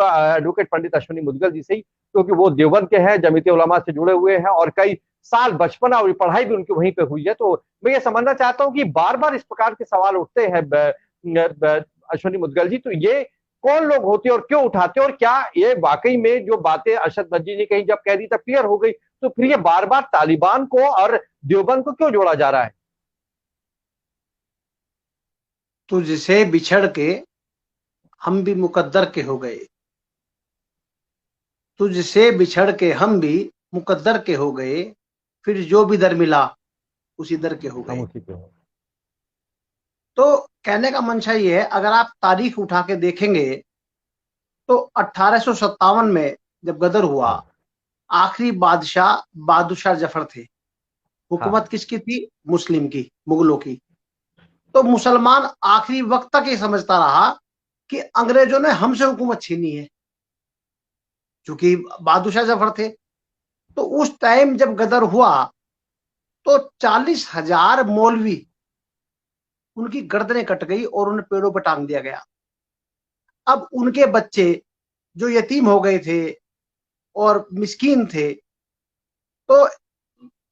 Advocate पंडित अश्विनी मुदगल जी से ही, क्योंकि वो देवबंद के हैं, जमीयत उलमा से जुड़े हुए हैं और कई साल बचपन और पढ़ाई भी उनकी वहीं पे हुई है। तो मैं ये समझना चाहता हूँ कि बार बार इस प्रकार के सवाल उठते हैं अश्विनी मुदगल जी, तो ये कौन लोग होते हैं और क्यों उठाते हैं, और क्या ये वाकई में जो बातें अरशद भज्जी ने कही जब कह दी तब क्लियर हो गई, तो फिर ये बार बार तालिबान को और देवबंद को क्यों जोड़ा जा रहा है? तुझसे बिछड़ के हम भी मुकद्दर के हो गए, तुझसे बिछड़ के हम भी मुकद्दर के हो गए, फिर जो भी दर मिला उसी दर के हो हम गए। उसी पे हो। तो कहने का मंशा ये है, अगर आप तारीख उठा के देखेंगे तो 1857 में जब गदर हुआ, हाँ आखिरी बादशाह बहादुर शाह जफर थे। हाँ हुकूमत किसकी थी? मुस्लिम की, मुगलों की। तो मुसलमान आखिरी वक्त तक ये समझता रहा कि अंग्रेजों ने हमसे हुकूमत छीनी है, क्योंकि बहादुर शाह जफर थे। तो उस टाइम जब गदर हुआ तो 40,000 मौलवी, उनकी गर्दनें कट गई और उन्हें पेड़ों पर टांग दिया गया। अब उनके बच्चे जो यतीम हो गए थे और मिस्कीन थे, तो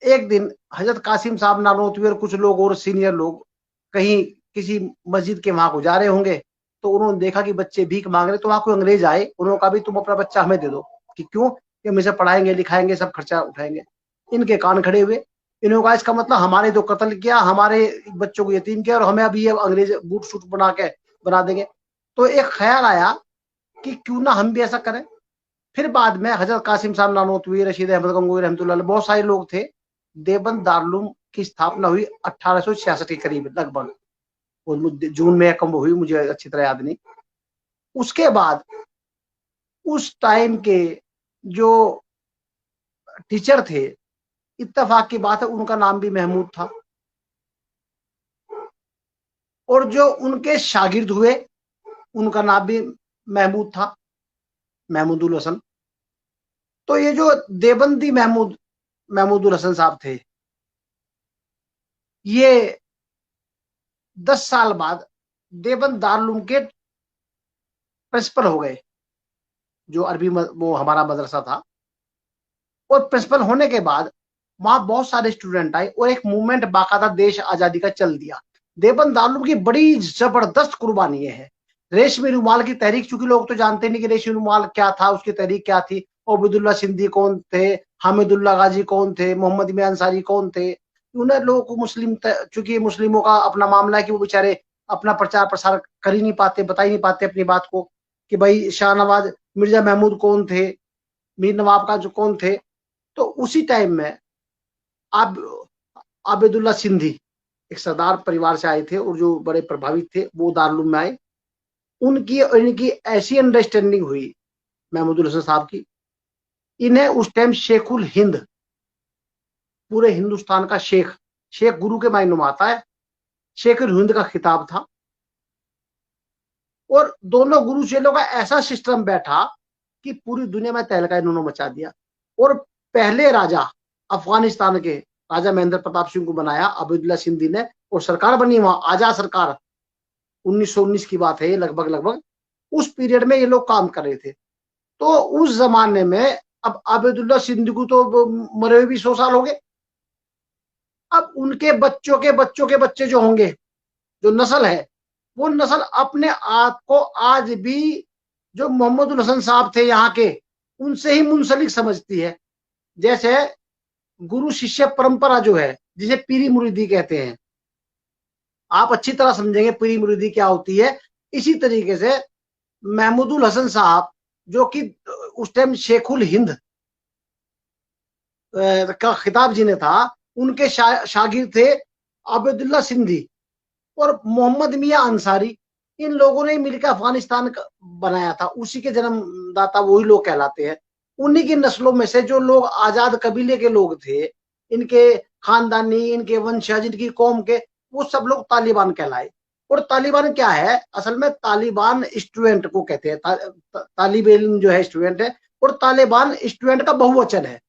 एक दिन हजरत कासिम साहब नानोतवी और कुछ लोग और सीनियर लोग कहीं किसी मस्जिद के वहां गुजारे होंगे, तो उन्होंने देखा कि बच्चे भीख मांग रहे, तो वहां कोई अंग्रेज आए, उन्होंने कहा भी तुम अपना बच्चा हमें दे दो। कि क्यों? कि हम इसे पढ़ाएंगे लिखाएंगे, सब खर्चा उठाएंगे। इनके कान खड़े हुए। इन्होंने कहा इसका मतलब हमारे तो कत्ल किया, हमारे बच्चों को यतीम किया, और हमें अभी ये अंग्रेज बूट शूट बना देंगे। तो एक ख्याल आया कि क्यों ना हम भी ऐसा करें। फिर बाद में हजरत कासिम साहब नानोतवी, रशीद अहमद गंगोई रहमतुल्लाह अलैह, बहुत सारे लोग थे। देवबंद दारुल की स्थापना हुई 1866 के करीब लगभग, जून में कम हुई, मुझे अच्छी तरह याद नहीं। उसके बाद उस टाइम के जो टीचर थे, इत्तेफाक की बात है उनका नाम भी महमूद था, और जो उनके शागिर्द हुए उनका नाम भी महमूद था, महमूदुल हसन। तो ये जो देवबंदी महमूदुल हसन साहब थे, ये 10 साल बाद देवबंद दारुल के प्रिंसिपल हो गए, जो अरबी वो हमारा मदरसा था। और प्रिंसिपल होने के बाद वहां बहुत सारे स्टूडेंट आए और एक मूवमेंट बाकायदा देश आजादी का चल दिया। देवबंद दारुल की बड़ी जबरदस्त कुर्बानी है। रेशमी रुमाल की तहरीक, चूंकि लोग तो जानते नहीं कि रेशमी रुमाल क्या था, उसकी तहरीक क्या थी, ओबेदुल्ला सिंधी कौन थे, हामिदुल्ला गाजी कौन थे, मोहम्मद मियां अंसारी कौन थे। उन्हें लोगों को मुस्लिम, चूंकि मुस्लिमों का अपना मामला है कि वो बेचारे अपना प्रचार प्रसार कर ही नहीं पाते, बता ही नहीं पाते अपनी बात को, कि भाई शाहनवाज मिर्जा महमूद कौन थे, मीर नवाब का जो कौन थे। तो उसी टाइम में आप आबिदुल्ला सिंधी एक सरदार परिवार से आए थे और जो बड़े प्रभावित थे, वो दारुल में आए। उनकी और इनकी ऐसी अंडरस्टैंडिंग हुई महमूदुल हसन साहब की, इन्हें उस टाइम शेखुल हिंद, पूरे हिंदुस्तान का शेख, शेख गुरु के मायने में आता है, शेखुल हिंद का खिताब था। और दोनों गुरु चेलों का ऐसा सिस्टम बैठा कि पूरी दुनिया में तहलका इन्होंने मचा दिया। और पहले राजा अफगानिस्तान के राजा महेंद्र प्रताप सिंह को बनाया अब्दुल्ला सिंधी ने, और सरकार बनी वहां आजाद सरकार, 1919 की बात है ये, लगभग लगभग उस पीरियड में ये लोग काम कर रहे थे। तो उस जमाने में अब अब्दुल्ला सिंधी को तो मरे हुए भी 100 साल हो गए। अब उनके बच्चों के बच्चों के बच्चे जो होंगे, जो नस्ल है, वो नस्ल अपने आप को आज भी जो मोहम्मद हसन साहब थे यहाँ के, उनसे ही मुंसलिक समझती है। जैसे गुरु शिष्य परंपरा जो है, जिसे पीरी मुरीदी कहते हैं, आप अच्छी तरह समझेंगे पीरी मुरीदी क्या होती है। इसी तरीके से महमूदुल हसन साहब, जो कि उस टाइम शेखुल हिंद का खिताब जिन्हें था, उनके शागिर्द थे अब्दुल्ला सिंधी और मोहम्मद मियां अंसारी। इन लोगों ने मिलकर अफगानिस्तान बनाया था, उसी के जन्मदाता वही लोग कहलाते हैं। उन्हीं की नस्लों में से जो लोग आजाद कबीले के लोग थे, इनके खानदानी, इनके वंशज, इनकी कौम के, वो सब लोग तालिबान कहलाए। और तालिबान क्या है? असल में तालिबान स्टूडेंट को कहते हैं, तालिब इल्म जो है स्टूडेंट है, और तालिबान स्टूडेंट का बहुवचन है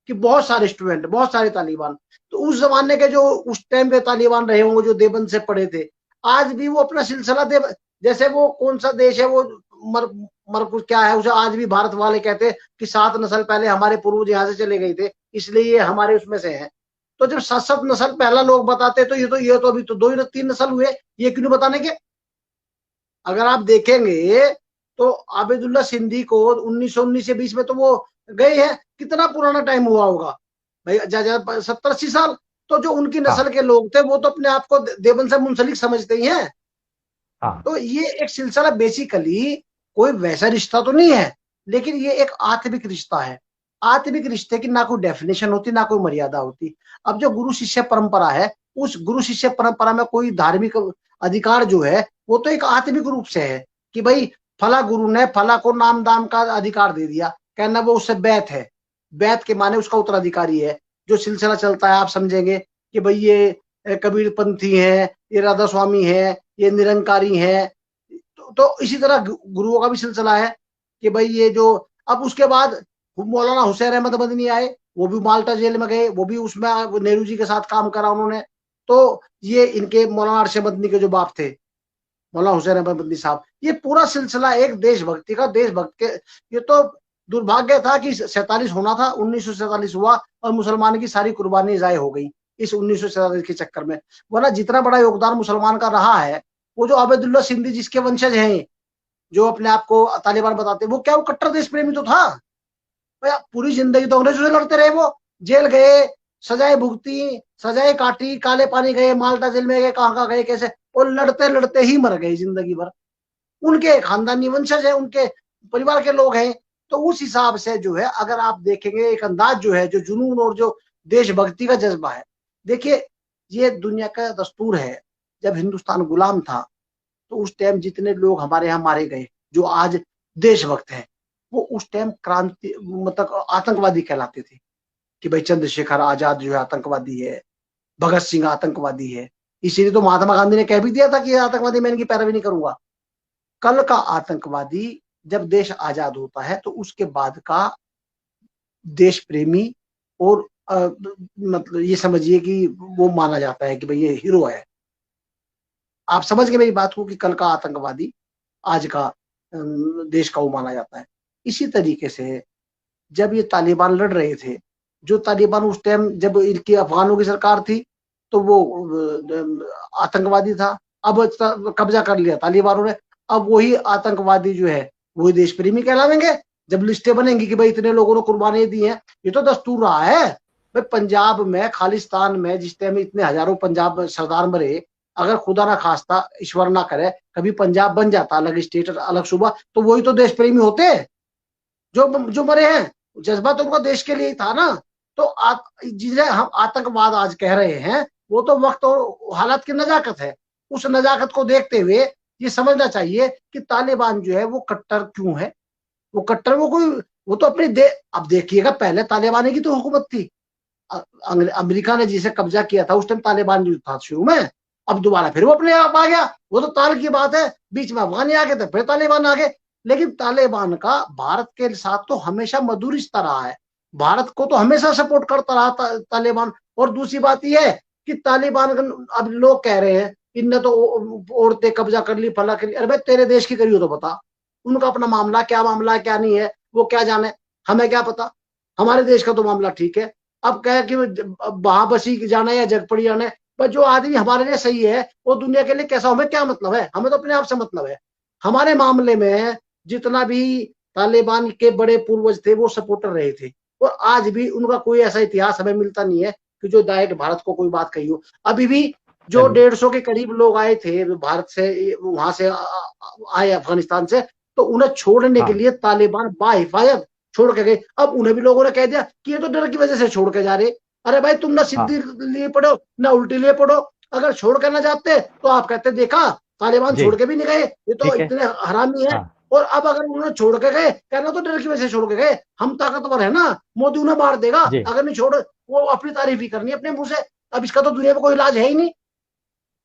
कि बहुत सारे स्टूडेंट, बहुत सारे तालिबान। तो उस जमाने के जो उस टाइम पे तालिबान रहे होंगे, जो देवबंद से पढ़े थे, आज भी वो अपना सिलसिला जैसे वो कौन सा देश है वो मतलब कुछ क्या है उसे आज भी भारत वाले कहते हैं कि 7 नस्ल पहले हमारे पूर्वज यहाँ से चले गए थे, इसलिए ये हमारे उसमें से है। तो जब 7-7 नस्ल पहला लोग बताते तो ये तो अभी तो 2 3 नस्ल हुए, ये क्यों नहीं बताने के? अगर आप देखेंगे तो आबिदुल्ला सिंधी को 1919 से 20 में तो वो गए हैं, कितना पुराना टाइम हुआ होगा भाई, 70-80 साल। तो जो उनकी हाँ, नस्ल के लोग थे वो तो अपने आप को देवबंद से मुंसलिक समझते ही हैं। हाँ, तो ये एक सिलसिला बेसिकली कोई वैसा रिश्ता तो नहीं है, लेकिन ये एक आत्मिक रिश्ता है। आत्मिक रिश्ते की ना कोई डेफिनेशन होती, ना कोई मर्यादा होती। अब जो गुरु शिष्य परंपरा है, उस गुरु शिष्य परंपरा में कोई धार्मिक अधिकार जो है वो तो एक आत्मिक रूप से है कि भाई फला गुरु ने फला को नाम दाम का अधिकार दे दिया, कहना वो उससे बैत है, बैत के माने उसका उत्तराधिकारी है। जो सिलसिला चलता है आप समझेंगे कि भाई ये कबीर पंथी है, ये राधा स्वामी है, ये निरंकारी है। तो इसी तरह गुरुओं का भी सिलसिला है कि भाई ये जो, अब उसके बाद मौलाना हुसैन अहमद मदनी आए, वो भी माल्टा जेल में गए, वो भी उसमें नेहरू जी के साथ काम करा उन्होंने। तो ये इनके मौलाना अरशद मदनी के जो बाप थे, मौलाना हुसैन अहमद मदनी साहब, ये पूरा सिलसिला एक देशभक्ति का, देशभक्त के। ये तो दुर्भाग्य था कि 47 होना था, 1947 हुआ और मुसलमान की सारी कुर्बानी जाय हो गई इस 1947 के चक्कर में। वरना जितना बड़ा योगदान मुसलमान का रहा है, वो जो आबिदुल्ला सिंधी जिसके वंशज हैं, जो अपने आप को तालिबान बताते हैं, वो क्या वो कट्टर देश प्रेमी तो था? पूरी जिंदगी तो अंग्रेजों से लड़ते रहे, वो जेल गए, सजाएं भुगती, सजाएं काटी, काले पानी गए, माल्टा जेल में गए, कहाँ कहाँ गए, कैसे, और लड़ते लड़ते ही मर गए जिंदगी भर। उनके खानदानी वंशज है, उनके परिवार के लोग हैं। तो उस हिसाब से जो है अगर आप देखेंगे एक अंदाज जो है, जो जुनून और जो देशभक्ति का जज्बा है, देखिए ये दुनिया का दस्तूर है। जब हिंदुस्तान गुलाम था तो उस टाइम जितने लोग हमारे यहाँ मारे गए जो आज देशभक्त हैं, वो उस टाइम क्रांति मतलब आतंकवादी कहलाते थे कि भाई चंद्रशेखर आजाद जो है आतंकवादी है, भगत सिंह आतंकवादी है। इसीलिए तो महात्मा गांधी ने कह भी दिया था कि आतंकवादी मैं इनकी पैरवी नहीं करूंगा। कल का आतंकवादी जब देश आजाद होता है तो उसके बाद का देश प्रेमी और मतलब ये समझिए कि वो माना जाता है कि भाई ये हीरो है। आप समझ गए मेरी बात को कि कल का आतंकवादी आज का देश का वो माना जाता है। इसी तरीके से जब ये तालिबान लड़ रहे थे, जो तालिबान उस टाइम जब इनकी अफगानों की सरकार थी तो वो आतंकवादी था। अब कब्जा कर लिया तालिबानों ने, अब वही आतंकवादी जो है वही देश प्रेमी कहलावेंगे जब लिस्टें बनेंगी कि भाई इतने लोगों ने कुर्बानी दी है। ये तो दस्तूर रहा है भाई। पंजाब में खालिस्तान में जिस टाइम इतने हजारों पंजाब सरदार मरे, अगर खुदा ना खास्ता ईश्वर ना करे कभी पंजाब बन जाता अलग स्टेट अलग सूबा, तो वही तो देश प्रेमी होते जो जो मरे हैं। जज्बा तो उनका देश के लिए ही था ना। तो जिसे हम आतंकवाद आज कह रहे हैं वो तो वक्त और हालात की नजाकत है। उस नजाकत को देखते हुए ये समझना चाहिए कि तालिबान जो है वो कट्टर क्यों है। वो कट्टर वो कोई वो तो अपने अब देखिएगा पहले तालिबान की तो हुकूमत थी। अमेरिका ने जिसे कब्जा किया था उस टाइम तालिबान जो था शुरू में, अब दोबारा फिर वो अपने आप आ गया। वो तो ताल की बात है, बीच में अफगानी आ गए थे फिर तालिबान आ गए। लेकिन तालिबान का भारत के साथ तो हमेशा मधुर रिश्ता रहा है, भारत को तो हमेशा सपोर्ट करता रहा तालिबान। और दूसरी बात यह है कि तालिबान अब लोग कह रहे हैं इनने तो औरतें कब्जा कर ली फला कर ली। अरे भाई तेरे देश की करी हो तो बता, उनका अपना मामला है क्या नहीं है वो क्या जाने, हमें क्या पता। हमारे देश का तो मामला ठीक है। अब क्या कि वहां बसी जाना या जगपड़ी जाना है, पर जो आदमी हमारे लिए सही है वो दुनिया के लिए कैसा, हमें क्या मतलब है, हमें तो अपने आप से मतलब है। हमारे मामले में जितना भी तालिबान के बड़े पूर्वज थे वो सपोर्टर रहे थे, और आज भी उनका कोई ऐसा इतिहास हमें मिलता नहीं है कि जो डायरेक्ट भारत को कोई बात कही हो। अभी भी जो 150 के करीब लोग आए थे भारत से, वहां से आए अफगानिस्तान से, तो उन्हें छोड़ने के लिए तालिबान बाहिफाजत छोड़ के गए। अब उन्हें भी लोगों ने कह दिया कि ये तो डर की वजह से छोड़ के जा रहे। अरे भाई तुम ना सीधी लिए पढ़ो ना उल्टी लिए पढ़ो, अगर छोड़ कर ना जाते तो आप कहते देखा तालिबान छोड़ के भी नहीं गए, ये तो इतने हरामी है। और अब अगर उन्होंने छोड़ के गए, कहना तो डर की वजह से छोड़ के गए, हम ताकतवर है ना, मोदी उन्हें मार देगा अगर नहीं छोड़, वो अपनी तारीफ ही करनी अपने मुंह से। अब इसका तो दुनिया में कोई इलाज है ही नहीं।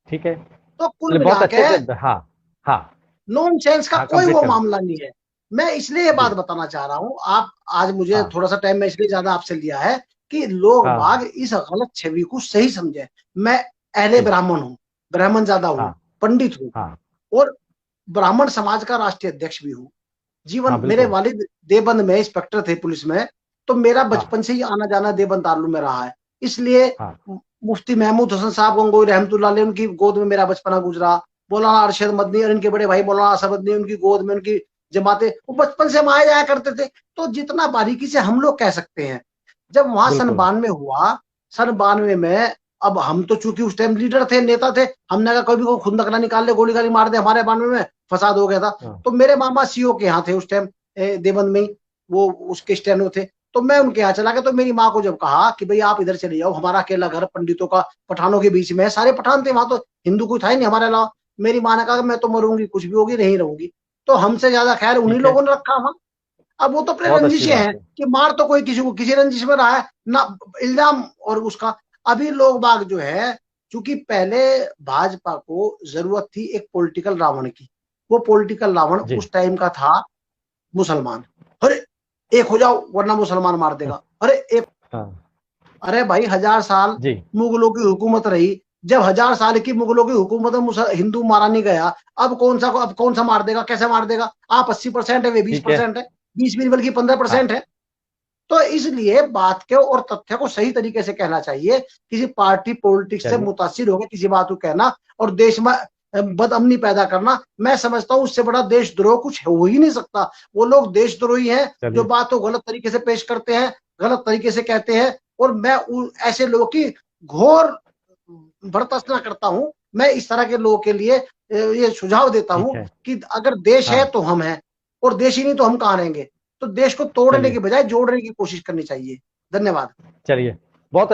ठीक है, तो कुल बहुत मिला के अच्छे। हाँ, हाँ, नॉन सेंस का कोई कंप्लीट वो कर। मामला नहीं है। मैं इसलिए ये बात बताना चाह रहा हूं, आप आज मुझे थोड़ा सा टाइम में इसलिए ज्यादा आपसे लिया है कि लोग बाग इस गलत छवि को सही समझे। मैं अहले ब्राह्मण हूँ, ब्राह्मण ज्यादा हूँ, पंडित हूँ, और ब्राह्मण समाज का राष्ट्रीय अध्यक्ष भी हूँ। जीवन, हाँ मेरे बिल्कुल। वालिद देवबंद में इंस्पेक्टर थे पुलिस में, तो मेरा हाँ बचपन से ही आना जाना देवबंद दारुल में रहा है। इसलिए हाँ मुफ्ती महमूद हसन साहब गंगोई रहमतुल्लाह अलैह, उनकी गोद में मेरा बचपना गुजरा। मौलाना अरशद मदनी और इनके बड़े भाई मौलाना असदुद्दीन, उनकी गोद में उनकी जमातें, वो बचपन से हम आए जाया करते थे। तो जितना बारीकी से हम लोग कह सकते हैं, जब वहां सन बिल्कुल। 92 हुआ, सन 92 में, अब हम तो चूंकि उस टाइम लीडर थे, नेता थे, हमने कहा कभी को खुंदक ना निकाल ले, गोली गाली मार दे, हमारे 92 में फसाद हो गया था। हाँ तो मेरे मामा सीओ के यहाँ थे उस टाइम, देवबंद में ही, वो उसके स्टेनो थे। तो मैं उनके यहाँ चला गया। तो मेरी माँ को जब कहा कि भाई आप इधर चले जाओ, हमारा अकेला घर पंडितों का, पठानों के बीच में है, सारे पठान थे वहां, तो हिंदू कोई था ही नहीं हमारे अलावा। मेरी माँ ने कहा मैं तो मरूंगी, कुछ भी होगी, नहीं रहूंगी। तो हमसे ज्यादा खैर उन्हीं ठीक है। लोगों ने रखा वहां। अब वो तो अपने बहुत अच्छी रंजिशें बात हैं है। कि मार तो कोई किसी को किसी रंजिश में रहा है ना, इल्जाम और उसका। अभी लोग बाग जो है, चूंकि पहले भाजपा को जरूरत थी एक पॉलिटिकल रावण की, वो पॉलिटिकल रावण जी। उस टाइम का था मुसलमान। अरे एक हो जाओ वरना मुसलमान मार देगा, अरे एक, हाँ। अरे भाई 1000 साल जी। मुगलों की हुकूमत रही, जब 1000 साल की मुगलों की हुकूमत में हिंदू मारा नहीं गया, अब कौन सा मार देगा, कैसे मार देगा? आप 80% है, वे बीस ठीक है। परसेंट है 20 भी नहीं बल्कि 15% हाँ है। तो इसलिए बात के और तथ्य को सही तरीके से कहना चाहिए। किसी पार्टी पॉलिटिक्स से चलिए। मुतासिर होकर किसी बात को कहना और देश में बदअमनी पैदा करना, मैं समझता हूं उससे बड़ा देशद्रोह कुछ हो ही नहीं सकता। वो लोग देशद्रोही हैं जो चलिए। बात को गलत तरीके से पेश करते हैं, गलत तरीके से कहते हैं। और मैं ऐसे लोगों की घोर भर्त्सना करता हूं। मैं इस तरह के लोगों के लिए ये सुझाव देता ठीक हूं है। कि अगर देश है हाँ। तो हम हैं, और देश ही नहीं तो हम कहां रहेंगे। तो देश को तोड़ने चलिए। की बजाय जोड़ने की कोशिश करनी चाहिए। धन्यवाद। चलिए। बहुत